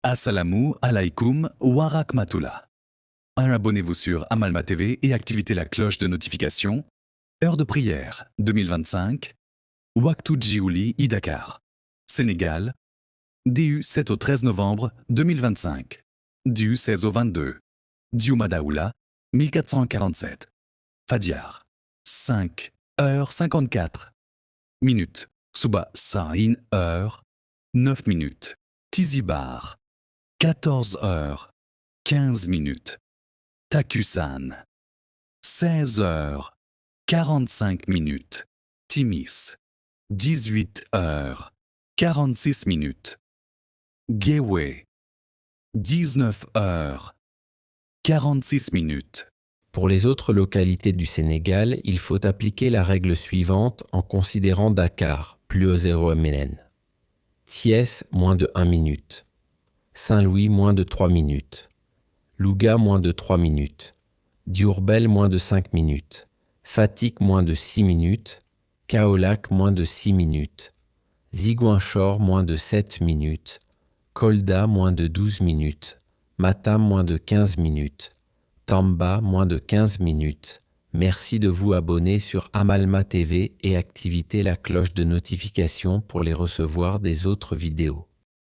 Assalamu alaikum wa rahmatullah. Abonnez-vous sur Amalma TV et activez la cloche de notification. Heure de prière 2025. Waktu Djiouli I Dakar. Sénégal. Du 7 au 13 novembre 2025. Du 16 au 22. Dioumadaoula 1447. Fadiar. 5h54 minutes. Souba Saïn heure 9 minutes. Tizibar 14h15 minutes. Takusan 16h45 minutes. Timis 18h46 minutes. Gewe 19h46 minutes. Pour les autres localités du Sénégal, il faut appliquer la règle suivante en considérant Dakar, plus au 0 MN. Thiès, moins de 1 minute. Saint-Louis, moins de 3 minutes. Louga, moins de 3 minutes. Diourbel, moins de 5 minutes. Fatick, moins de 6 minutes. Kaolack, moins de 6 minutes. Ziguinchor, moins de 7 minutes. Kolda, moins de 12 minutes. Matam, moins de 15 minutes. Tamba, moins de 15 minutes. Merci de vous abonner sur Amalma TV et activez la cloche de notification pour les recevoir des autres vidéos.